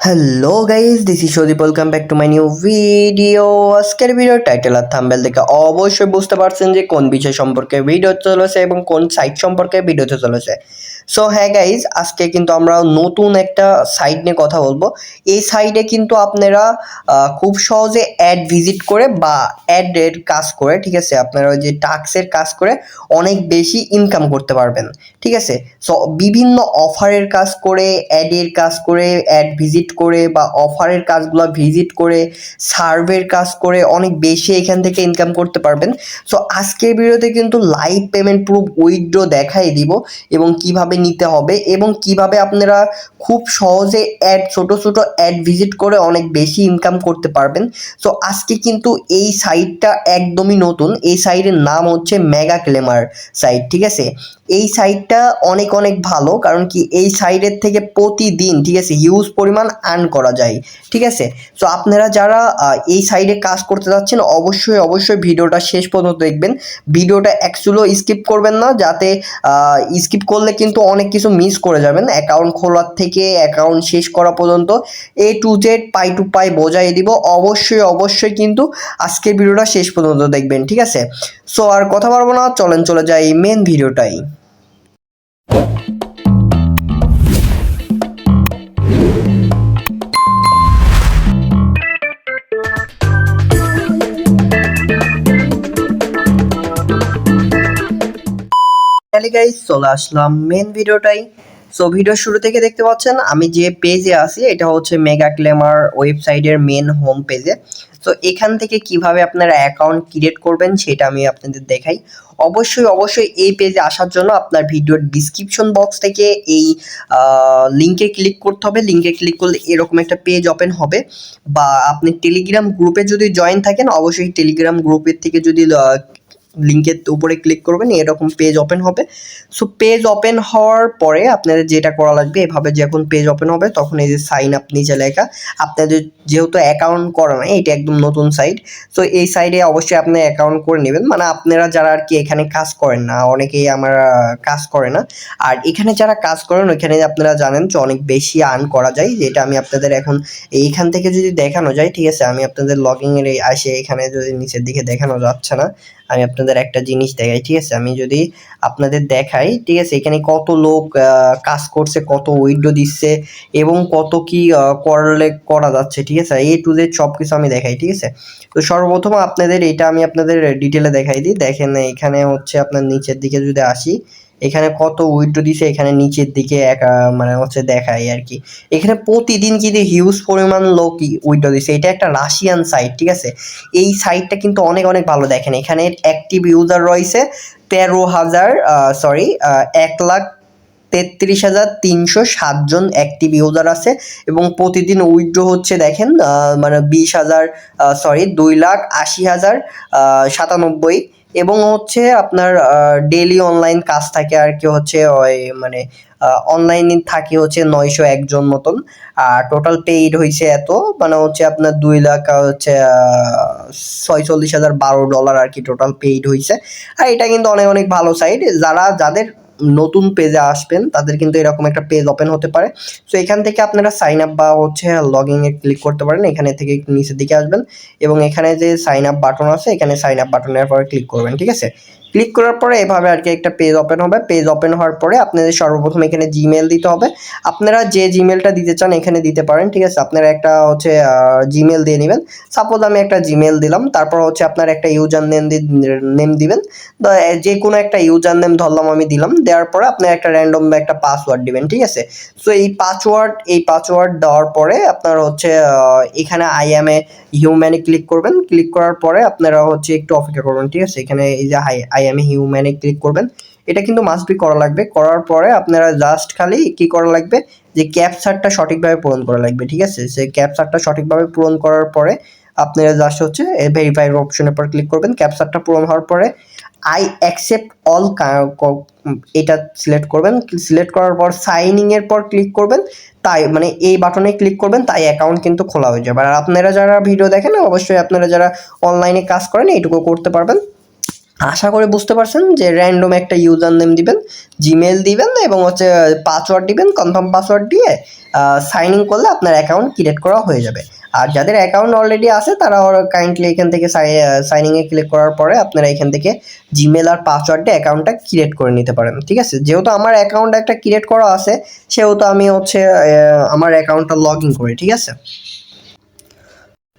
Hello guys, this is Sadip. Welcome back to my new video. আজকের ভিডিওর title আর thumbnail দেখে অবশ্যই বুঝতে পারছেন যে কোন বিষয় সম্পর্কে ভিডিও চলেছে এবং কোন সাইট সম্পর্কে ভিডিওতে চলেছে। সো হ্যাঁ গাইজ, আজকে কিন্তু আমরা নতুন একটা সাইট নিয়ে কথা বলবো। এই সাইটে কিন্তু আপনারা খুব সহজে অ্যাড ভিজিট করে বা অ্যাডের কাজ করে, ঠিক আছে, আপনারা ওই যে টাক্সের কাজ করে অনেক বেশি ইনকাম করতে পারবেন, ঠিক আছে। সো বিভিন্ন অফারের কাজ করে, অ্যাডের কাজ করে, অ্যাড ভিজিট করে বা অফারের কাজগুলো ভিজিট করে, সার্ভের কাজ করে অনেক বেশি এখান থেকে ইনকাম করতে পারবেন। সো আজকের ভিডিওতে কিন্তু লাইভ পেমেন্ট প্রুফ উইথড্র দেখাই দিব এবং কিভাবে নিতে হবে এবং কিভাবে আপনারা খুব সহজে ছোট ছোট অ্যাড ভিজিট করে অনেক বেশি ইনকাম করতে পারবেন। সো আজকে কিন্তু এই সাইটটা একদমই নতুন। এই সাইটের নাম হচ্ছে মেগা ক্লেমার সাইট, ঠিক আছে। এই সাইটটা অনেক অনেক ভালো, কারণ কি এই সাইটের থেকে প্রতিদিন, ঠিক আছে, হিউজ পরিমাণ আর্ন করা যায়, ঠিক আছে। সো আপনারা যারা এই সাইটে কাজ করতে যাচ্ছেন অবশ্যই অবশ্যই ভিডিওটা শেষ পর্যন্ত দেখবেন। ভিডিওটা অ্যাকচুয়ালি স্কিপ করবেন না, যাতে স্কিপ করলে কিন্তু অনেক কিছু মিস করে যাবেন। অ্যাকাউন্ট খোলার থেকে অ্যাকাউন্ট শেষ করা পর্যন্ত এ টু জেড পাই টু পাই বোঝাই দিব। অবশ্যই অবশ্যই কিন্তু আজকের ভিডিওটা শেষ পর্যন্ত দেখবেন, ঠিক আছে। সো আর কথা বলবো না, চলেন চলে যাই মেন ভিডিওটাই। গাইস, চলে আসলাম মেন ভিডিওটাই। সো ভিডিওর শুরু থেকে দেখতে পাচ্ছেন আমি যে পেজে আছি এটা হচ্ছে মেগা ক্লেমার ওয়েবসাইটের মেন হোম পেজে। তো এখান থেকে কিভাবে আপনারা অ্যাকাউন্ট ক্রিয়েট করবেন সেটা আমি আপনাদের দেখাই। অবশ্যই অবশ্যই এই পেজে আসার জন্য আপনার ভিডিওর ডিসক্রিপশন বক্স থেকে এই লিঙ্কে ক্লিক করতে হবে। লিঙ্কে ক্লিক করলে এরকম একটা পেজ ওপেন হবে, বা আপনি টেলিগ্রাম গ্রুপে যদি জয়েন থাকেন অবশ্যই টেলিগ্রাম গ্রুপের থেকে যদি লিঙ্কের উপরে ক্লিক করবেন এরকম পেজ ওপেন হবে। সো পেজ ওপেন হওয়ার পরে আপনাদের যেটা করা লাগবে, এভাবে যখন পেজ ওপেন হবে তখন এই যে সাইন আপ নিচে লেখা, আপনাদের যেহেতু অ্যাকাউন্ট করা নাই, এটা একদম নতুন সাইট। সো এই সাইডে অবশ্যই আপনি অ্যাকাউন্ট করে নেবেন, মানে আপনারা যারা আর কি এখানে কাজ করেন না, অনেকেই আমার কাজ করে না, আর এখানে যারা কাজ করেন ওইখানে আপনারা জানেন যে অনেক বেশি আর্ন করা যায়, যেটা আমি আপনাদের এখন এইখান থেকে যদি দেখানো যায়, ঠিক আছে। আমি আপনাদের লগইন এর আসে এখানে যদি নিচের দিকে দেখানো যাচ্ছে না, আমি আপনাদের একটা জিনিস দেখাই, ঠিক আছে। আমি যদি আপনাদের দেখাই, ঠিক আছে, এখানে কত লোক কাজ করছে, কত উইথড্র দিচ্ছে এবং কত কি করলে করা যাচ্ছে, ঠিক আছে, এ টু জেড সব কিছু আমি দেখাই, ঠিক আছে। তো সর্বপ্রথম আপনাদের এটা আমি আপনাদের ডিটেলে দেখাই দিই। দেখেন এখানে হচ্ছে আপনার নিচের দিকে যদি আসি, এখানে কত উইথড্র দিছে এখানে নিচের দিকে মানে হচ্ছে দেখাই আর কি। এখানে প্রতিদিন কিন্তু হিউজ পরিমাণ লোক উইথড্র দিছে। এটা একটা রাশিয়ান সাইট, ঠিক আছে। এই সাইটটা কিন্তু অনেক অনেক ভালো। দেখেন এখানে অ্যাক্টিভ ইউজার রয়েছে ১৩,৩৬,৩৭ জন অ্যাক্টিভ ইউজার আছে এবং প্রতিদিন উইথড্র হচ্ছে দেখেন মানে ২,৮০,৯৭ এবং হচ্ছে আপনার ডেইলি অনলাইন কাজ থাকে আর কি, হচ্ছে ওই মানে অনলাইনে থাকে হচ্ছে ৯০১ জন মতন। আর টোটাল পেইড হয়েছে এত, মানে হচ্ছে আপনার ২,০০,০০০ হচ্ছে $৪৬,০১২ আর কি টোটাল পেইড হয়েছে। আর এটা কিন্তু অনেক অনেক ভালো সাইট। যাদের নতুন পেজে আসবেন তাদের কিন্তু এরকম একটা পেজ ওপেন হতে পারে। সো এখান থেকে আপনারা সাইন আপ বা হচ্ছে লগইন এ ক্লিক করতে পারেন। এখানে থেকে একটু নিচের দিকে আসবেন এবং এখানে যে সাইন আপ বাটন আছে এখানে সাইন আপ বাটনের পরে ক্লিক করবেন, ঠিক আছে। ক্লিক করার পরে এভাবে আর কি একটা পেজ ওপেন হবে। পেজ ওপেন হওয়ার পরে আপনাদের সর্বপ্রথম এখানে জিমেল দিতে হবে। আপনারা যে জিমেলটা দিতে চান এখানে দিতে পারেন, ঠিক আছে। আপনারা একটা হচ্ছে জিমেল দিয়ে নেবেন। সাপোজ আমি একটা জিমেল দিলাম, তারপর হচ্ছে আপনার একটা ইউজার নেম দিবেন। যে কোনো একটা ইউজার নেম ধরলাম আমি দিলাম, দেওয়ার পরে আপনি একটা র্যান্ডম একটা পাসওয়ার্ড দিবেন, ঠিক আছে। সো এই পাসওয়ার্ড দেওয়ার পরে আপনার হচ্ছে এখানে আই এম এ হিউম্যানে ক্লিক করবেন। ক্লিক করার পরে আপনারা হচ্ছে একটু অপেক্ষা করবেন, ঠিক আছে। এখানে এই যে আই এম এ হিউম্যানে ক্লিক করবেন, এটা কিন্তু মাস্ট বি করা লাগবে। করার পরে আপনারা জাস্ট খালি কি করা লাগবে, যে ক্যাপচারটা সঠিকভাবে পূরণ করা লাগবে, ঠিক আছে। সেই ক্যাপচারটা সঠিকভাবে পূরণ করার পরে আপনারা জাস্ট হচ্ছে ভেরিফাই অপশনের পর ক্লিক করবেন। ক্যাপচারটা পূরণ হওয়ার পরে আই অ্যাকসেপ্ট অল এটা সিলেক্ট করবেন। সিলেক্ট করার পর সাইনিং এর পর ক্লিক করবেন, তাই মানে এই বাটনে ক্লিক করবেন, তাই অ্যাকাউন্ট কিন্তু খোলা হয়ে যাবে। আর আপনারা যারা ভিডিও দেখেন অবশ্যই আপনারা যারা অনলাইনে কাজ করেন এইটুকু করতে পারবেন। আশা করি বুঝতে পারছেন যে র্যান্ডম একটা ইউজার নেম দিবেন, জিমেল দিবেন এবং হচ্ছে পাসওয়ার্ড দিবেন, কনফার্ম পাসওয়ার্ড দিয়ে সাইন ইন করলে আপনার অ্যাকাউন্ট ক্রিয়েট করা হয়ে যাবে। আর যাদের অ্যাকাউন্ট অলরেডি আছে তারা কাইন্ডলি এখান থেকে সাইনিংয়ে ক্লিক করার পরে আপনারা এখান থেকে জিমেল আর পাসওয়ার্ড দিয়ে অ্যাকাউন্টটা ক্রিয়েট করে নিতে পারেন। ঠিক আছে, যেহেতু আমার অ্যাকাউন্ট একটা ক্রিয়েট করা আছে সেহেতু আমি হচ্ছে আমার অ্যাকাউন্টটা লগ ইন করি। ঠিক আছে,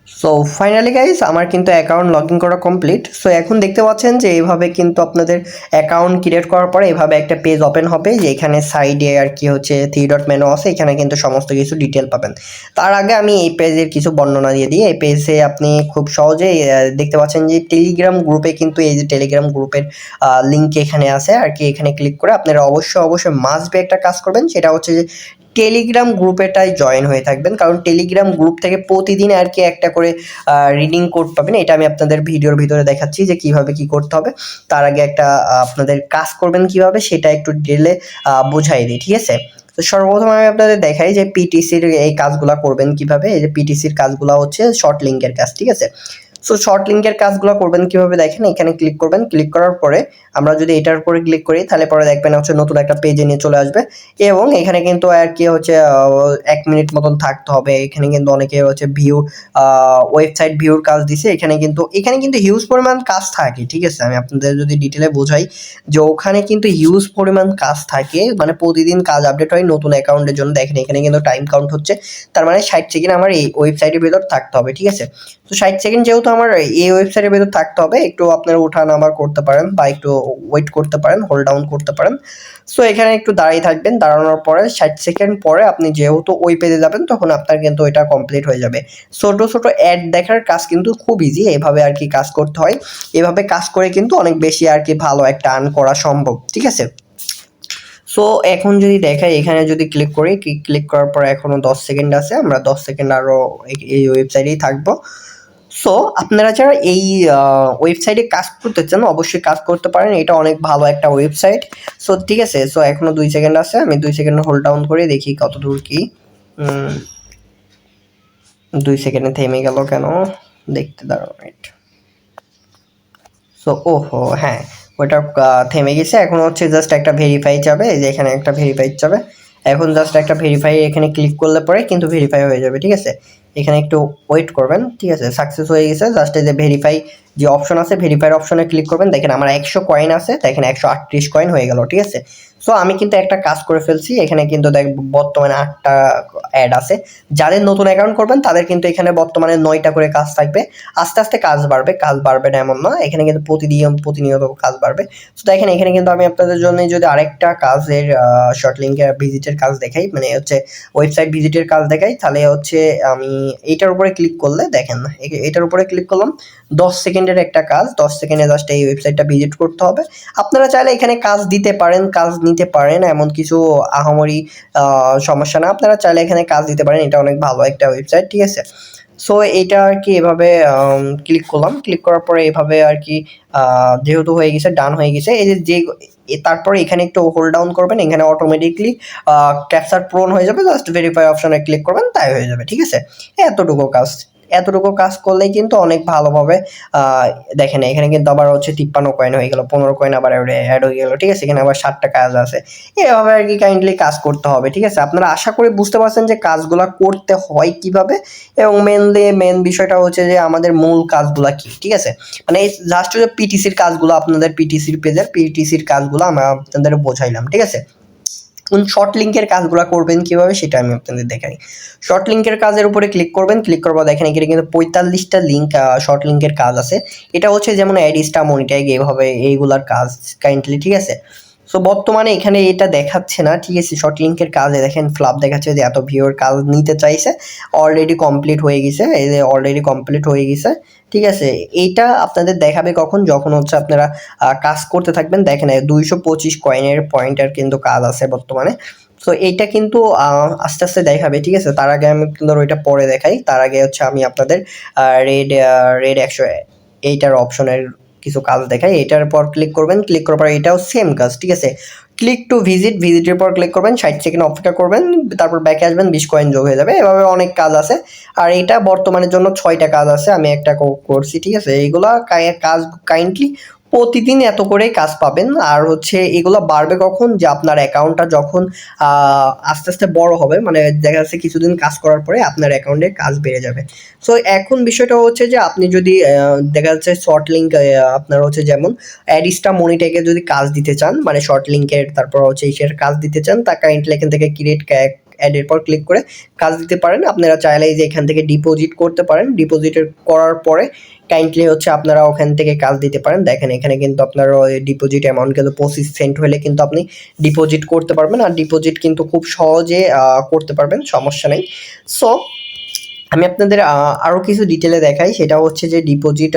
সো ফাইনালি গাইস আমার কিন্তু অ্যাকাউন্ট লগ ইন করা কমপ্লিট। সো এখন দেখতে পাচ্ছেন যে এইভাবে কিন্তু আপনাদের অ্যাকাউন্ট ক্রিয়েট করার পরে এভাবে একটা পেজ ওপেন হবে, যে এখানে সাইডে আর কি হচ্ছে 3 ডট মেনু আছে, এখানে কিন্তু সমস্ত কিছু ডিটেল পাবেন। তার আগে আমি এই পেজের কিছু বর্ণনা দিয়ে দিই। এই পেজে আপনি খুব সহজেই দেখতে পাচ্ছেন যে টেলিগ্রাম গ্রুপে কিন্তু এই যে টেলিগ্রাম গ্রুপের লিঙ্ক এখানে আছে আর কি। এখানে ক্লিক করে আপনারা অবশ্যই মাস্ট বি একটা কাজ করবেন, সেটা হচ্ছে যে টেলিগ্রাম গ্রুপেটাই জয়েন হয়ে থাকবেন, কারণ টেলিগ্রাম গ্রুপ থেকে প্রতিদিন আর কি একটা করে রিডিং কোড পাবেন। এটা আমি আপনাদের ভিডিওর ভিতরে দেখাচ্ছি যে কিভাবে কি করতে হবে। তার আগে একটা আপনাদের কাজ করবেন কিভাবে সেটা একটু ডিটেলে বুঝাই দিই। ঠিক আছে, তো সর্বপ্রথম আমি আপনাদের দেখাই যে পিটিসির এই কাজগুলো করবেন কিভাবে। এই যে পিটিসির কাজগুলো হচ্ছে শর্ট লিঙ্কের কাজ। ঠিক আছে, সো শর্ট লিঙ্কের কাজগুলো করবেন কিভাবে দেখেন, এখানে ক্লিক করবেন। ক্লিক করার পরে আমরা যদি এটার উপরে ক্লিক করি তাহলে পরে দেখবেন হচ্ছে নতুন একটা পেজে নিয়ে চলে আসবে এবং এখানে কিন্তু আর কি হচ্ছে 1 মিনিট মতন থাকতে হবে। এখানে কিন্তু অনেকে হচ্ছে ওয়েবসাইট ভিউর কাজ দিছে। এখানে কিন্তু হিউজ পরিমাণ কাজ থাকে। ঠিক আছে, আমি আপনাদের যদি ডিটেলে বোঝাই যে ওখানে কিন্তু হিউজ পরিমাণ কাজ থাকে, মানে প্রতিদিন কাজ আপডেট হয় নতুন অ্যাকাউন্টের জন্য। দেখেন এখানে কিন্তু টাইম কাউন্ট হচ্ছে, তার মানে 60 সেকেন্ড আমার এই ওয়েবসাইটের ভেতর থাকতে হবে। ঠিক আছে, তো 60 সেকেন্ড যেহেতু আমার এই ওয়েবসাইটের ভেতর থাকতে হবে, একটু আপনারা ওঠা নামা করতে পারেন বা একটু ওয়েট করতে পারেন, হোল্ড ডাউন করতে পারেন। সো এখানে একটু দাঁড়িয়ে থাকবেন, দাঁড়ানোর পরে 60 সেকেন্ড পরে আপনি যেহেতু ওই পেজে যাবেন তখন আপনার কিন্তু এটা কমপ্লিট হয়ে যাবে। ছোট ছোট অ্যাড দেখার কাজ কিন্তু খুব ইজি, এভাবে আর কি কাজ করতে হয়। এভাবে কাজ করে কিন্তু অনেক বেশি আর কি ভালো একটা আর্ন করা সম্ভব। ঠিক আছে, সো এখন যদি দেখাই এখানে যদি ক্লিক করি, ক্লিক করার পর এখনো 10 সেকেন্ড আছে, আমরা 10 সেকেন্ড আরও এই ওয়েবসাইটেই থাকবো। সো আপনারা যারা এই ওয়েবসাইটে কাজ করতে চান অবশ্যই কাজ করতে পারেন, এটা অনেক ভালো একটা ওয়েবসাইট। সো ঠিক আছে, সো এখনো 2 সেকেন্ড আছে, আমি 2 সেকেন্ড হোল্ড ডাউন করে দেখি কত দূর কি। 2 সেকেন্ডে থেমে গেল কেন, দেখতে দাঁড়াও রাইট। সো ওহো হ্যাঁ, ওটা থেমে গেছে। এখন হচ্ছে জাস্ট একটা ভেরিফাই যাবে, এই যে এখানে একটা ভেরিফাই যাবে। এখন জাস্ট একটা ভেরিফাই এখানে ক্লিক করলে পরে কিন্তু ভেরিফাই হয়ে যাবে। ঠিক আছে, এখানে একটু ওয়েট করবেন। ঠিক আছে, সাকসেস হয়ে গেছে। জাস্ট এই যে ভেরিফাই যে অপশন আছে, ভেরিফাইয়ের অপশনে ক্লিক করবেন। দেখেন আমার 100 কয়েন আছে, দেখেন 138 কয়েন হয়ে গেল। ঠিক আছে, সো আমি কিন্তু একটা কাজ করে ফেলছি। এখানে কিন্তু দেখ বর্তমানে 8টা অ্যাড আছে। যাদের নতুন অ্যাকাউন্ট করবেন তাদের কিন্তু এখানে বর্তমানে 9টা করে কাজ থাকবে। আস্তে আস্তে কাজ বাড়বে না এমন না, এখানে কিন্তু প্রতিনিয়ত কাজ বাড়বে। তো দেখেন এখানে কিন্তু আমি আপনাদের জন্য যদি আরেকটা কাজের শর্ট লিঙ্কের ভিজিটের কাজ দেখাই, মানে হচ্ছে ওয়েবসাইট ভিজিটের কাজ দেখাই, তাহলে হচ্ছে আমি এইটার উপরে ক্লিক করলে দেখেন এটার উপরে ক্লিক করলাম, 10 সেকেন্ডের একটা কাজ, 10 সেকেন্ডে জাস্ট এই ওয়েবসাইটটা ভিজিট করতে হবে। আপনারা চাইলে এখানে কাজ দিতে পারেন, কাজ নিতে পারেন, এমন কিছু আহামরি সমস্যা না। আপনারা চাইলে এখানে কাজ দিতে পারেন, এটা অনেক ভালো একটা ওয়েবসাইট। ঠিক আছে, সো এইটা আর কি এভাবে ক্লিক করলাম, ক্লিক করার পরে এভাবে আর কি যেহেতু হয়ে গেছে, ডান হয়ে গেছে। এই যে তারপরে এখানে একটু হোল্ড ডাউন করবেন, এখানে অটোমেটিকলি ক্যাপচার পূরণ হয়ে যাবে। জাস্ট ভেরিফাই অপশনে ক্লিক করবেন, তাই হয়ে যাবে। ঠিক আছে, এতটুকু কাজ করলেই কিন্তু অনেক ভালোভাবে দেখেন এখানে কিন্তু আবার হচ্ছে 53 কয়েন হয়ে গেল, 15 কয়েন আবার অ্যাড হয়ে গেল। ঠিক আছে, এখানে আবার 7টা কাজ আছে। এভাবে আর কি কাইন্ডলি কাজ করতে হবে। ঠিক আছে, আপনারা আশা করি বুঝতে পারছেন যে কাজগুলো করতে হয় কিভাবে, এবং মেন বিষয়টা হচ্ছে যে আমাদের মূল কাজগুলো কি। ঠিক আছে, মানে জাস্ট হচ্ছে পিটিসির কাজগুলো, আপনাদের পিটিসির পেজের পিটিসির কাজগুলো আমরা আপনাদের বোঝাইলাম। ঠিক আছে, শর্ট লিঙ্কের কাজগুলো করবেন কিভাবে সেটা আমি আপনাদের দেখাই। শর্ট লিঙ্কের কাজের উপরে ক্লিক করবেন, ক্লিক করবো দেখেন এখানে কিন্তু 45টা লিঙ্ক শর্ট লিঙ্কের কাজ আছে। এটা হচ্ছে যেমন অ্যাডিস্টা, মনিটাইগ, এইভাবে এইগুলার কাজ কাইন্ডলি। ঠিক আছে, সো বর্তমানে এখানে এটা দেখাচ্ছে না। ঠিক আছে, শর্ট লিঙ্কের কাজে দেখেন ফ্লাপ দেখাচ্ছে যে এত ভিউর কাজ নিতে চাইছে, অলরেডি কমপ্লিট হয়ে গেছে। এই যে অলরেডি কমপ্লিট হয়ে গেছে। ঠিক আছে, এইটা আপনাদের দেখাবে কখন, যখন হচ্ছে আপনারা কাজ করতে থাকবেন। দেখেন 225 কয়েনের পয়েন্টের কিন্তু কাজ আছে বর্তমানে। সো এইটা কিন্তু আস্তে আস্তে দেখাবে। ঠিক আছে, তার আগে আমি কিন্তু ওইটা পরে দেখাই। তার আগে হচ্ছে আমি আপনাদের রেড 100 এইটার অপশনের কিছু কাজ দেখাই। এটার পর ক্লিক করবেন, ক্লিক করার পর এটাও সেম কাজ। ঠিক আছে, ক্লিক টু ভিজিটের পর ক্লিক করবেন, 60 সেকেন্ড অপেক্ষা করবেন, তারপর ব্যাকে আসবেন, 20 কয়েন যোগ হয়ে যাবে। এভাবে অনেক কাজ আছে। আর এটা বর্তমানের জন্য 6টা কাজ আছে, আমি একটা করছি। ঠিক আছে, এইগুলা কাজ কাইন্ডলি প্রতিদিন এত করেই কাজ পাবেন। আর হচ্ছে এগুলো বাড়বে কখন, যে আপনার অ্যাকাউন্টটা যখন আস্তে আস্তে বড় হবে, মানে দেখা যাচ্ছে কিছুদিন কাজ করার পরে আপনার অ্যাকাউন্টে কাজ বেড়ে যাবে। সো এখন বিষয়টা হচ্ছে যে আপনি যদি দেখা যাচ্ছে শর্ট লিঙ্ক আপনার হচ্ছে যেমন অ্যাডিস্টা মনিটেকে যদি কাজ দিতে চান, মানে শর্ট লিঙ্কের তারপর হচ্ছে ইসের কাজ দিতে চান, তা কাইন্ডলি এখান থেকে ক্রিয়েট অ্যাডের পর ক্লিক করে কাজ দিতে পারেন। আপনারা চাইলে যে এখান থেকে ডিপোজিট করতে পারেন, ডিপোজিটের করার পরে কাইন্ডলি হচ্ছে আপনারা ওখান থেকে কাজ দিতে পারেন। দেখেন এখানে কিন্তু আপনার ডিপোজিট অ্যামাউন্ট কিন্তু 25 সেন্ট হলে কিন্তু আপনি ডিপোজিট করতে পারবেন, আর ডিপোজিট কিন্তু খুব সহজে করতে পারবেন, সমস্যা নেই। সো আমি আপনাদের আরও কিছু ডিটেলে দেখাই, সেটা হচ্ছে যে ডিপোজিট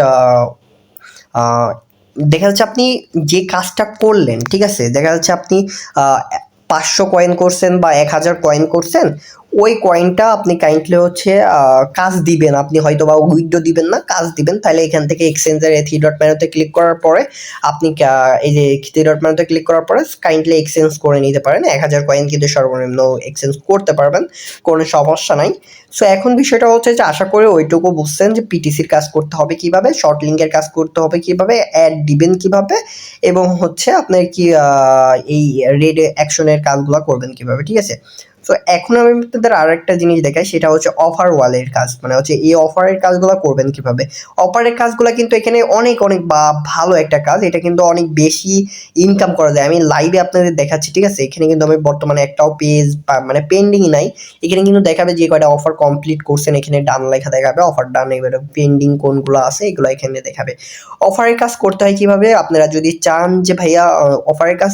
দেখা যাচ্ছে আপনি যে কাজটা করলেন, ঠিক আছে, দেখা যাচ্ছে আপনি 500 কয়েন করছেন বা 1000 কয়েন করছেন, ওই কয়েনটা আপনি কাইন্ডলি হচ্ছে কাজ দিবেন, আপনি হয়তো বা উইথড্র দিবেন না, কাজ দিবেন। তাহলে এখান থেকে এক্সচেঞ্জের থ্রি ডট মেনুতে ক্লিক করার পরে আপনি এই যে থ্রি ডট মেনুতে ক্লিক করার পরে কাইন্ডলি এক্সচেঞ্জ করে নিতে পারেন। 1000 কয়েন কিন্তু সর্বনিম্ন এক্সচেঞ্জ করতে পারবেন, কোনো সমস্যা নাই। সো এখন বিষয়টা হচ্ছে যে আশা করি ওইটুকু বুঝছেন যে পিটিসির কাজ করতে হবে কিভাবে, শর্ট লিঙ্কের কাজ করতে হবে কিভাবে, অ্যাড দিবেন কিভাবে, এবং হচ্ছে আপনার কি এই রেড অ্যাকশনের কাজগুলো করবেন কিভাবে, ঠিক আছে। সো এখন আমি আপনাদের আর একটা জিনিস দেখাই, সেটা হচ্ছে অফার ওয়ালের কাজ, মানে হচ্ছে এই অফারের কাজগুলো করবেন কিভাবে। অফারের কাজগুলো কিন্তু এখানে অনেক অনেক বা ভালো একটা কাজ, এটা কিন্তু অনেক বেশি ইনকাম করা যায়। আমি লাইভে আপনাদের দেখাচ্ছি, ঠিক আছে। এখানে কিন্তু আমি বর্তমানে একটাও পেজ মানে পেন্ডিংই নাই। এখানে কিন্তু দেখাবে যে কয়টা অফার কমপ্লিট করছেন, এখানে ডান লেখা দেখাবে, অফার ডান, এবারে পেন্ডিং কোনগুলো আছে এগুলো এখানে দেখাবে। অফারের কাজ করতে হয় কিভাবে, আপনারা যদি চান যে ভাইয়া অফারের কাজ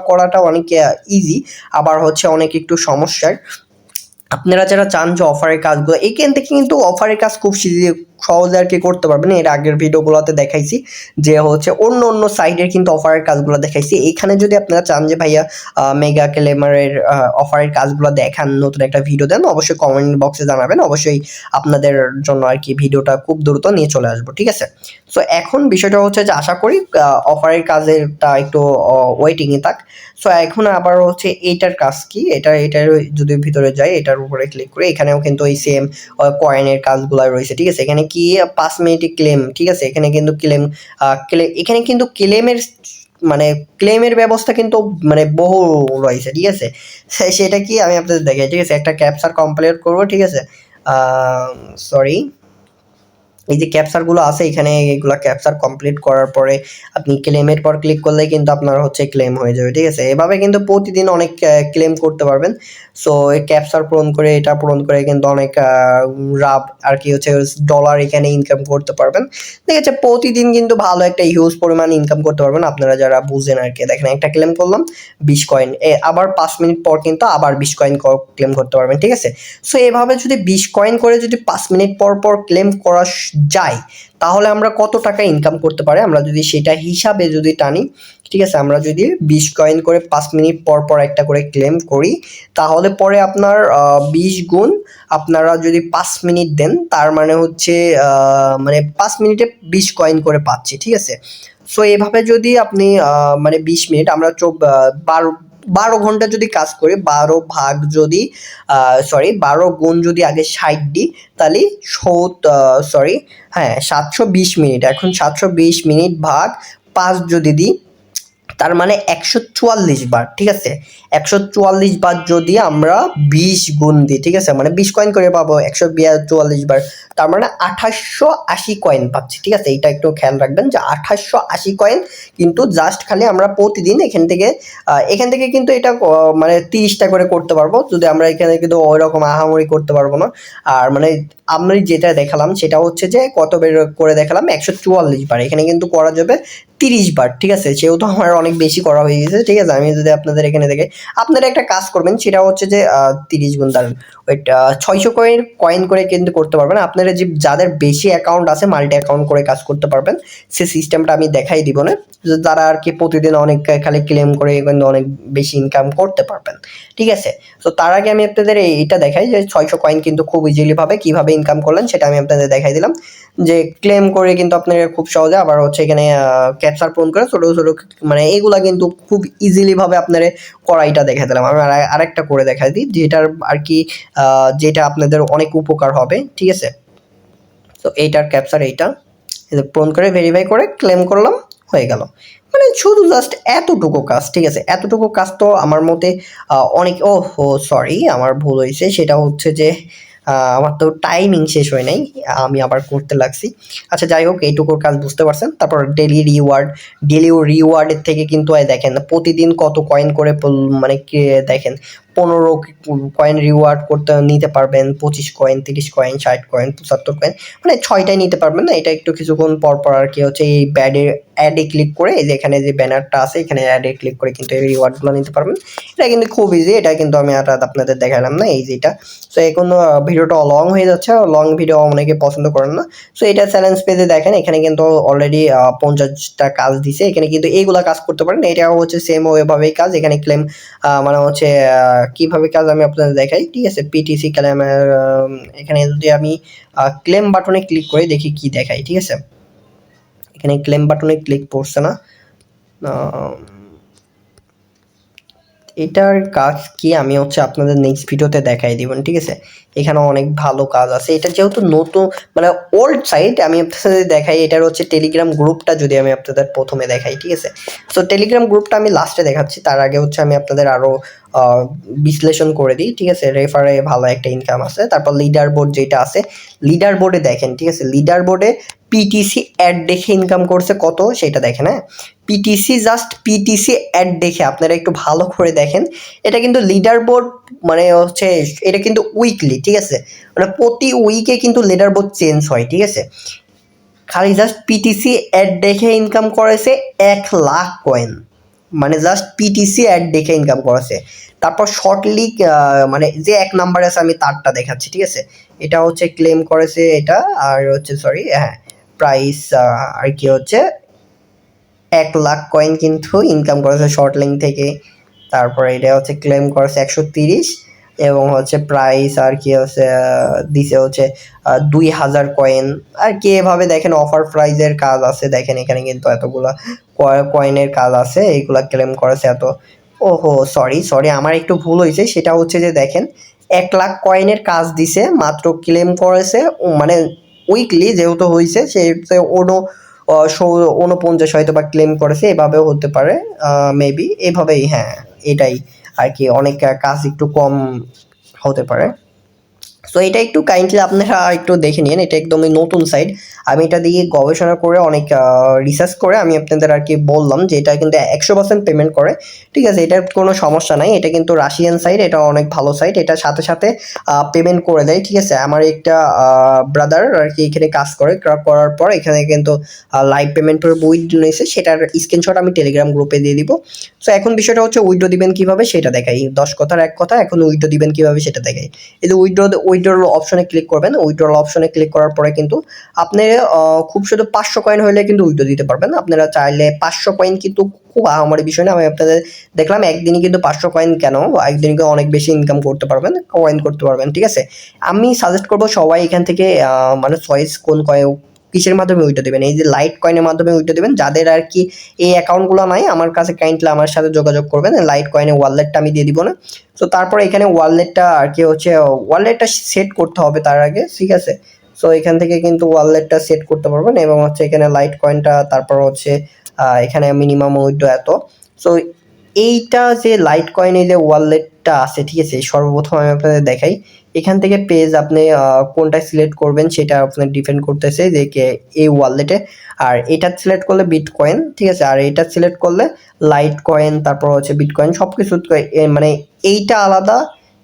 করাটা অনেক ইজি, আবার হচ্ছে অনেক একটু সমস্যার, আপনারা যারা চান যে অফারের কাজগুলো, এইখান থেকে কিন্তু অফারের কাজ খুব সহজে আর কি করতে পারবেন। এর আগের ভিডিওগুলোতে দেখাইছি যে হচ্ছে অন্য অন্য সাইডের কিন্তু অফারের কাজগুলো দেখাইছি। এইখানে যদি আপনারা চান যে ভাইয়া মেগা ক্লেমারের অফারের কাজগুলো দেখান, নতুন একটা ভিডিও দেন, অবশ্যই কমেন্ট বক্সে জানাবেন, অবশ্যই আপনাদের জন্য আর কি ভিডিওটা খুব দ্রুত নিয়ে চলে আসবো, ঠিক আছে। সো এখন বিষয়টা হচ্ছে যে আশা করি অফারের কাজেরটা একটু ওয়েটিংয়ে থাক। সো এখন আবার হচ্ছে এইটার কাজ কি, এটার যদি ভিতরে যাই, এটার উপরে ক্লিক করে এখানেও কিন্তু ওই সেম কয়েনের কাজগুলো রয়েছে, ঠিক আছে। এখানে কি 5 মিনিটে ক্লেম, ঠিক আছে। এখানে কিন্তু এখানে কিন্তু ক্লেমের মানে ক্লেমের ব্যবস্থা কিন্তু মানে বহু রয়েছে, ঠিক আছে। সেটা কি আমি আপনাদের দেখাই, ঠিক আছে। একটা ক্যাপচার কমপ্লিট করবো, ঠিক আছে। সরি, এই যে ক্যাপচারগুলো আছে এখানে, এগুলা ক্যাপচার কমপ্লিট করার পরে আপনি ক্লেমের পর ক্লিক করলে কিন্তু আপনার হচ্ছে ক্লেম হয়ে যাবে, ঠিক আছে। এভাবে কিন্তু প্রতিদিন অনেক ক্লেম করতে পারবেন। সো এই ক্যাপচার পূরণ করে, এটা পূরণ করে কিন্তু অনেক রাব আর কি হচ্ছে ডলার এখানে ইনকাম করতে পারবেন, ঠিক আছে। প্রতিদিন কিন্তু ভালো একটা হিউজ পরিমাণ ইনকাম করতে পারবেন, আপনারা যারা বুঝেন আর কি। দেখেন একটা ক্লেম করলাম 20 কয়েন, আবার 5 মিনিট পর কিন্তু আবার 20 কয়েন ক্লেম করতে পারবেন, ঠিক আছে। সো এভাবে যদি 20 কয়েন করে যদি 5 মিনিট পর পর ক্লেম করা যায়, তাহলে আমরা কত টাকা ইনকাম করতে পারি, আমরা যদি সেটা হিসাবে যদি টানি, ঠিক আছে। আমরা যদি 20 কয়েন করে 5 মিনিট পর পর একটা করে ক্লেম করি, তাহলে পরে আপনার 20 গুণ আপনারা যদি 5 মিনিট দেন, তার মানে হচ্ছে মানে 5 মিনিটে 20 কয়েন করে পাচ্ছি, ঠিক আছে। সো এভাবে যদি আপনি মানে 20 মিনিট আমরা 12 ঘন্টা যদি কাজ করি, 12 ভাগ যদি 12 গুণ যদি আগে 60 দিই, তাহলে 720 মিনিট। এখন 720 মিনিট ভাগ 5 যদি দিই, তার মানে 144 বার, ঠিক আছে। 144 বার যদি আমরা 20 গুণ দিই, ঠিক আছে, মানে 20 কয়েন করে পাবো 144 বার, তার মানে 2880 কয়েন পাচ্ছি, ঠিক আছে। এটা একটু খেয়াল রাখবেন যে 2880 কয়েন কিন্তু জাস্ট খালি আমরা প্রতিদিন এখান থেকে কিন্তু এটা মানে 30টা করে করতে পারবো। যদি আমরা এখানে কিন্তু ওই রকম আহামরি করতে পারবো না। আর মানে আমি যেটা দেখালাম সেটা হচ্ছে যে কত বের করে দেখালাম, 144 বার, এখানে কিন্তু করা যাবে 30 বার, ঠিক আছে। সেহেতু আমার অনেক বেশি করা হয়ে গেছে, ঠিক আছে। আমি যদি আপনাদের এখানে দেখে, আপনারা একটা কাজ করবেন, সেটা হচ্ছে যে 30 গুণ দাঁড়ান ওইটা 600 কয়েন করে কিন্তু করতে পারবেন। আপনারা যাদের বেশি অ্যাকাউন্ট আছে, মাল্টি অ্যাকাউন্ট করে কাজ করতে পারবেন, সে সিস্টেমটা আমি দেখাই দিব না, যারা আর কি প্রতিদিন অনেক খালি ক্লেম করে কিন্তু অনেক বেশি ইনকাম করতে পারবেন, ঠিক আছে। তো তার আগে আমি আপনাদের এইটা দেখাই যে 600 কয়েন কিন্তু খুব ইজিলি ভাবে কিভাবে ইনকাম করলেন সেটা আমি আপনাদের দেখাই দিলাম, যে ক্লেম করে কিন্তু আপনারা খুব সহজে, আবার হচ্ছে এখানে ক্যাপচার পূরণ করে ছোট ছোট মানে এইগুলা কিন্তু খুব ইজিলি ভাবে আপনারা করাইটা দেখা দিলাম। আমি আরেকটা করে দেখাই দিই, যেটার আর কি যেটা আপনাদের অনেক উপকার হবে, ঠিক আছে। তো এইটার ক্যাপচার এইটা পূরণ করে ভেরিফাই করে ক্লেম করলাম, হয়ে গেল। মানে শুধু জাস্ট এতটুকু কাজ, ঠিক আছে? এতটুকু কাজ তো আমার মতে অনেক, ওহো সরি আমার ভুল হইছে। সেটা হচ্ছে যে আমার তো টাইমিং শেষ হয় নাই। আমি আবার করতে লাগছি। আচ্ছা যাই হোক, এইটুকুর কাজ বুঝতে পারছেন। তারপর ডেইলি রিওয়ার্ডের থেকে কিন্তু দেখেন প্রতিদিন কত কয়েন করে মানে কি দেখেন 15 কয়েন রিওয়ার্ড করতে নিতে পারবেন, 25 কয়েন, 30 কয়েন, 60 কয়েন, 75 কয়েন, মানে 6টাই নিতে পারবেন না। এটা একটু কিছুক্ষণ পর আরকি হচ্ছে এই অ্যাডে ক্লিক করে এই যে এখানে যে ব্যানারটা আছে এখানে অ্যাডে ক্লিক করে কিন্তু এই রিওয়ার্ডগুলো নিতে পারবেন। এটা কিন্তু খুব ইজি। এটা কিন্তু আমি আর আপনাদের দেখালাম না এই যে এটা। সো এখন ভিডিওটা লং হয়ে যাচ্ছে। লং ভিডিও অনেকে পছন্দ করেন না। সো এটা চ্যালেঞ্জ পেজে দেখেন এখানে কিন্তু অলরেডি 50টা কাজ দিছে। এখানে কিন্তু এইগুলা কাজ করতে পারেন। এটাও হচ্ছে সেম ওইভাবেই কাজ। এখানে ক্লেম মানে হচ্ছে কিভাবে কাজ আমি আপনাদের দেখাই, ঠিক আছে? পিটিসি ক্লেম, এখানে যদি আমি ক্লেম বাটনে ক্লিক করে দেখি কি দেখাই, ঠিক আছে? এখানে ক্লেম বাটনে ক্লিক করছে না। এটার কাজ কি আমি হচ্ছে আপনাদের নেক্সট ভিডিওতে দেখাই দিবেন, ঠিক আছে? এখানে অনেক ভালো কাজ আছে। এটা যেহেতু নতুন মানে ওল্ড সাইট, আমি আপনাদের দেখাই। এটার হচ্ছে টেলিগ্রাম গ্রুপটা যদি আমি আপনাদের প্রথমে দেখাই, ঠিক আছে? সো টেলিগ্রাম গ্রুপটা আমি লাস্টে দেখাচ্ছি। তার আগে হচ্ছে আমি আপনাদের আরো বিশ্লেষণ করে দিই, ঠিক আছে? রেফারে ভালো একটা ইনকাম আছে। তারপর লিডার বোর্ড যেটা আছে, লিডার বোর্ডে দেখেন, ঠিক আছে? লিডার বোর্ডে পিটিসি অ্যাড দেখে ইনকাম করছে কত সেটা দেখেন। হ্যাঁ, পিটিসি অ্যাড দেখে আপনারা একটু ভালো করে দেখেন। এটা কিন্তু লিডার বোর্ড মানে হচ্ছে এটা কিন্তু উইকলি, ঠিক আছে? মানে প্রতি উইকে কিন্তু লিডার বোর্ড চেঞ্জ হয়, ঠিক আছে? খালি জাস্ট পিটিসি অ্যাড দেখে ইনকাম করেছে 1,00,000 কয়েন, মানে জাস্ট পিটিসি অ্যাড দেখে ইনকাম করেছে। তারপর শর্টলি মানে যে এক নাম্বারে আছে আমি তারটা দেখাচ্ছি, ঠিক আছে? এটা হচ্ছে ক্লেম করেছে এটা, আর হচ্ছে সরি হ্যাঁ প্রাইস আর কি হচ্ছে 1,00,000 কয়েন কিন্তু ইনকাম করেছে শর্ট লিঙ্ক থেকে। তারপরে এটা হচ্ছে ক্লেম করেছে 130 এবং হচ্ছে প্রাইস আর কি হচ্ছে দিছে হচ্ছে 2,000 কয়েন। আর কি এভাবে দেখেন অফার প্রাইজের কাজ আছে, দেখেন এখানে কিন্তু এতগুলা কয়েনের কাজ আছে, এইগুলা ক্লেম করেছে এত। ওহো সরি আমার একটু ভুল হয়েছে। সেটা হচ্ছে যে দেখেন 1,00,000 কয়েনের কাজ দিছে, মাত্র ক্লেম করেছে মানে উইকলি যেহেতু হয়েছে সে 49 হয়তো বা ক্লেম করেছে, এভাবেও হতে পারে মেবি এভাবেই। হ্যাঁ এটাই আর কি, অনেক কাজ একটু কম হতে পারে। সো এটা একটু কাইন্ডলি আপনারা একটু দেখে নিন। এটা একদমই নতুন সাইট। আমি এটা দিয়ে গবেষণা করে অনেক রিসার্চ করে আমি আপনাদের আর কি বললাম যে এটা কিন্তু 100% পেমেন্ট করে, ঠিক আছে? এটার কোনো সমস্যা নাই। এটা কিন্তু রাশিয়ান সাইট, এটা অনেক ভালো সাইট। এটা সাথে সাথে পেমেন্ট করে দেয়, ঠিক আছে? আমার একটা ব্রাদার আর কি এখানে কাজ করে, করার পর এখানে কিন্তু লাইভ পেমেন্টের উইথড্র নিয়েছে, সেটার স্ক্রিনশট আমি টেলিগ্রাম গ্রুপে দিয়ে দিব। সো এখন বিষয়টা হচ্ছে উইথড্র দিবেন কিভাবে সেটা দেখাই। 10 কথার এক কথা, এখন উইথড্র দিবেন কিভাবে সেটা দেখাই। এই যে উইথড্রল অপশনে ক্লিক করবেন। উইথড্রল অপশনে ক্লিক করার পরে কিন্তু আপনি খুব শুধু 500 কয়েন হলে কিন্তু উইথড্র দিতে পারবেন। আপনারা চাইলে 500 কয়েন কিন্তু খুব আহামরি বিষয় না। আমি আপনাদের দেখলাম একদিনই কিন্তু 500 কয়েন কেন, একদিনকে অনেক বেশি ইনকাম করতে পারবেন, কয়েন করতে পারবেন, ঠিক আছে? আমি সাজেস্ট করবো সবাই এখান থেকে মানে চয়েস কোন কয়েন কিসের মাধ্যমে উইথড্র দেবেন। এই যে লাইট কয়েনের মাধ্যমে উইথড্র দেবেন। যাদের আর কি এই অ্যাকাউন্টগুলো নাই আমার কাছে কাইন্ডলি আমার সাথে যোগাযোগ করবেন। লাইট কয়েনের ওয়ালেটটা আমি দিয়ে দিব না। তো তারপরে এখানে ওয়ালেটটা আর কি হচ্ছে ওয়ালেটটা সেট করতে হবে তার আগে, ঠিক আছে? সো এখান থেকে কিন্তু ওয়ালেটটা সেট করতে পারবেন এবং হচ্ছে এখানে লাইট কয়েনটা, তারপর হচ্ছে এখানে মিনিমাম উইথড্র এত। সো এইটা যে লাইট কয়েনের যে ওয়ালেটটা আছে, ঠিক আছে? সর্বপ্রথম আমি আপনাদের দেখাই। এখান থেকে পেজ আপনি কোনটা সিলেক্ট করবেন সেটা আপনার ডিপেন্ড করতেছে যে এই ওয়ালেটে। আর এটা সিলেক্ট করলে বিটকয়েন, ঠিক আছে? আর এটা সিলেক্ট করলে লাইট কয়েন, তারপর হচ্ছে বিটকয়েন, সবকিছু মানে এইটা আলাদা,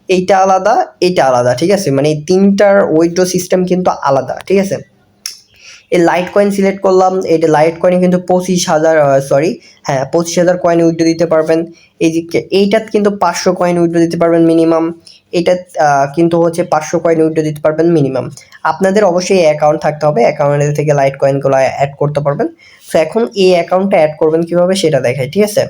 এইটা আলাদা, এইটা আলাদা, ঠিক আছে? মানে এই তিনটার উইথড্র সিস্টেম কিন্তু আলাদা, ঠিক আছে? এই লাইট কয়েন সিলেক্ট করলাম। এটা লাইট কয়েনে কিন্তু 25,000 সরি হ্যাঁ 25,000 কয়েন উইথড্র দিতে পারবেন। এইটাত কিন্তু 500 কয়েন উইথড্র দিতে পারবেন মিনিমাম। এটা কিন্তু হচ্ছে 500 কয়েন উইথড্র দিতে পারবেন মিনিমাম। আপনাদের অবশ্যই অ্যাকাউন্ট থাকতে হবে, অ্যাকাউন্টের থেকে লাইট কয়েনগুলো অ্যাড করতে পারবেন। সো এখন এই অ্যাকাউন্টটা অ্যাড করবেন কিভাবে সেটা দেখাই, ঠিক আছে?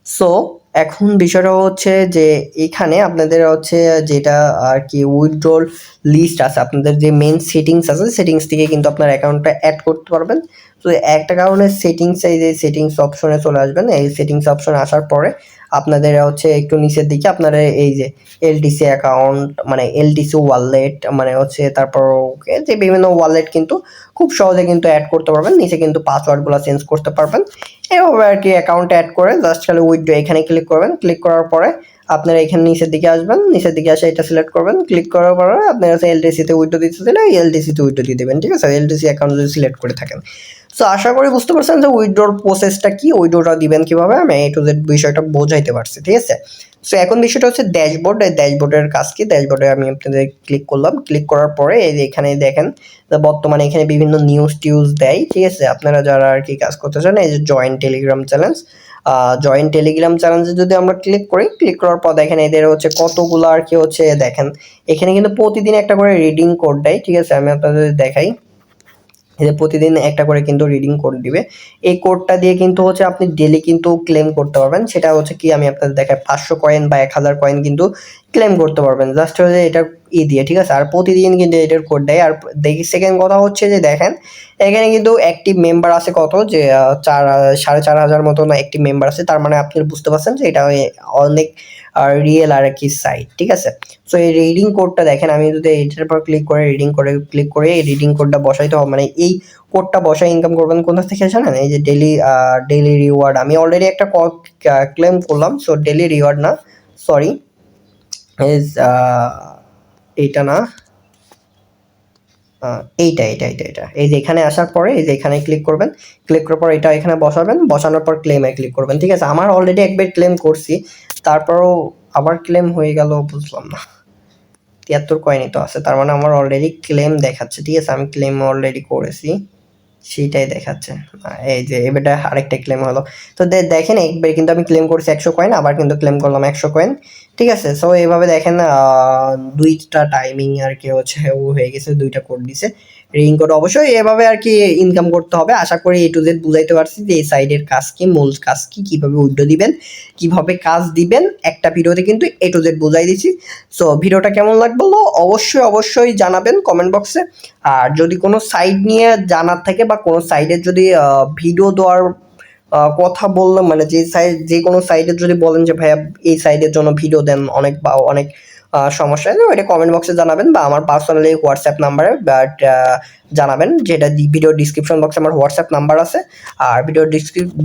সো এখন বিষয়টা হচ্ছে যে এখানে আপনাদের হচ্ছে যেটা আর কি উইথড্রল লিস্ট আছে, আপনাদের যে মেন সেটিংস আছে সেটিংস থেকে কিন্তু আপনার অ্যাকাউন্টটা অ্যাড করতে পারবেন। তো একটা কারণে সেটিংস, এই যে সেটিংস অপশনে চলে আসবেন। এই সেটিংস অপশনে আসার পরে আপনাদের হচ্ছে একটু নিচের দিকে আপনারা এই যে এলটিসি অ্যাকাউন্ট মানে এলটিসি ওয়ালেট মানে হচ্ছে তারপর যে বিভিন্ন ওয়ালেট কিন্তু খুব সহজে কিন্তু অ্যাড করতে পারবেন। নিচে কিন্তু পাসওয়ার্ডগুলো চেঞ্জ করতে পারবেন। এভাবে আর কি অ্যাকাউন্ট অ্যাড করে জাস্ট খালি উইথড্র এখানে ক্লিক করবেন। ক্লিক করার পরে আপনারা এখানে নিচের দিকে আসবেন, নিচের দিকে আসে এটা সিলেক্ট করবেন। ক্লিক করার পরে আপনারা হচ্ছে এলটিসিতে উইথড্র দিতে দিলে এলটিসিতে উইথড্র দিয়ে দেবেন, ঠিক আছে, এলটিসি অ্যাকাউন্ট যদি সিলেক্ট করে থাকেন। সো আশা করি বুঝতে পারছেন যে উইথড্রর প্রসেসটা কি, উইথড্রটা দিবেন কিভাবে, আমি এ টু জেড বিষয়টা বোঝাইতে পারছি, ঠিক আছে। সো এখন বিষয়টা হচ্ছে ড্যাশবোর্ড। এই ড্যাশবোর্ডের কাজ কি, ড্যাশবোর্ডে আমি আপনাদের ক্লিক করলাম। ক্লিক করার পরে এই যে এখানে দেখেন বর্তমানে এখানে বিভিন্ন নিউজ টিউজ দেয়, ঠিক আছে। আপনারা যারা আর কি কাজ করতে চান, এই যে join Telegram challenge, join Telegram চ্যালেঞ্জে যদি আমরা ক্লিক করি, ক্লিক করার পর দেখেন এদের হচ্ছে কতগুলো আর কি হচ্ছে দেখেন এখানে কিন্তু প্রতিদিন একটা করে রিডিং কোড দেয়, ঠিক আছে। আমি আপনাদের দেখাই, এই যে প্রতিদিন একটা করে কিন্তু রিডিং কোড দিবে। এই কোডটা দিয়ে কিন্তু হচ্ছে আপনি ডেলি কিন্তু ক্লেম করতে পারবেন। সেটা হচ্ছে কি আমি আপনাদের দেখাই, 500 কয়েন বা 1000 কয়েন কিন্তু ক্লেম করতে পারবেন জাস্ট হচ্ছে এটা দিয়ে, ঠিক আছে। আর প্রতিদিন কিন্তু এটার কোড দেয়। আর দেখি সেকেন্ড কথা হচ্ছে যে দেখেন এখানে কিন্তু অ্যাক্টিভ মেম্বার আছে কত, যে 4,500 মতন অ্যাক্টিভ মেম্বার আছে। তার মানে আপনি বুঝতে পারছেন যে এটা অনেক রিয়েল আর কি সাইট, ঠিক আছে। সো এই রিডিং কোডটা দেখেন, আমি যদি এইটার পর ক্লিক করে রিডিং করে ক্লিক করে এই রিডিং কোডটা বসাইতে হবে, মানে এই কোডটা বসায় ইনকাম করবেন কোথা থেকে জানেন, এই যে ডেলি রিওয়ার্ড। আমি অলরেডি একটা ক্লেম করলাম। সো ডেলি রিওয়ার্ড না, সরি, ইজ এইটা না, এইটা এই যে এখানে আসার পরে এই যে এখানে ক্লিক করবেন। ক্লিক করার পর এটা এখানে বসাবেন, বসানোর পর ক্লেমে ক্লিক করবেন, ঠিক আছে। আমার অলরেডি একবার ক্লেম করছি, তারপরও আবার ক্লেম হয়ে গেল, বুঝলাম না। 73 কয়েনই তো আছে, তার মানে আমার অলরেডি ক্লেম দেখাচ্ছে, ঠিক আছে। আমি ক্লেম অলরেডি করেছি, সেটাই দেখাচ্ছে। এই যে এবারটা আরেকটা ক্লেম হলো। তো দেখেন একবার কিন্তু আমি ক্লেম করছি 100 কয়েন, আবার কিন্তু ক্লেম করলাম 100 কয়েন, ঠিক আছে। সো এইভাবে দেখেন দুইটা টাইমিং আর কি হচ্ছে ও হয়ে গেছে, দুইটা কোড দিছে রিং কোড। অবশ্যই এভাবে আর কি ইনকাম করতে হবে। আশা করি এ টু জেড বুঝাইতে পারছি যে এই সাইডের কাজ কি, মূল কাজ কি, কিভাবে উইথড্র দিবেন, কিভাবে কাজ দিবেন, একটা ভিডিওতে কিন্তু এ টু জেড বুঝাই দিছি। সো ভিডিওটা কেমন লাগলো অবশ্যই জানাবেন কমেন্ট বক্সে। আর যদি কোনো সাইট নিয়ে জানার থাকে বা কোনো সাইডের যদি ভিডিও দেওয়ার কথা বললাম, মানে যে কোনো সাইডের যদি বলেন যে ভাইয়া এই সাইডের জন্য ভিডিও দেন অনেক বা অনেক সমস্যা আছে, ওইটা কমেন্ট বক্সে জানাবেন বা আমার পার্সোনালি হোয়াটসঅ্যাপ নাম্বারে বাট জানাবেন, যেটা ভিডিও ডিসক্রিপশন বক্সে আমার হোয়াটসঅ্যাপ নাম্বার আছে। আর ভিডিও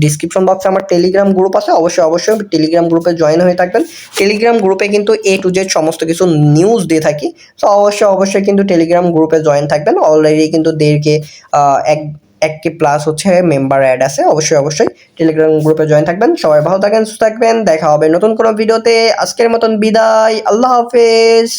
ডিসক্রিপশন বক্সে আমার টেলিগ্রাম গ্রুপ আছে, অবশ্যই টেলিগ্রাম গ্রুপে জয়েন হয়ে থাকবেন। টেলিগ্রাম গ্রুপে কিন্তু এ টু জেড সমস্ত কিছু নিউজ দিয়ে থাকি। তো অবশ্যই কিন্তু টেলিগ্রাম গ্রুপে জয়েন থাকবেন। অলরেডি কিন্তু এক 1K প্লাস হচ্ছে মেম্বার অ্যাড আছে। অবশ্যই টেলিগ্রাম গ্রুপে জয়েন থাকবেন। সবাই ভালো থাকেন, সুস্থ থাকবেন। দেখা হবে নতুন কোনো ভিডিওতে। আজকের মতন বিদায়, আল্লাহ হাফেজ।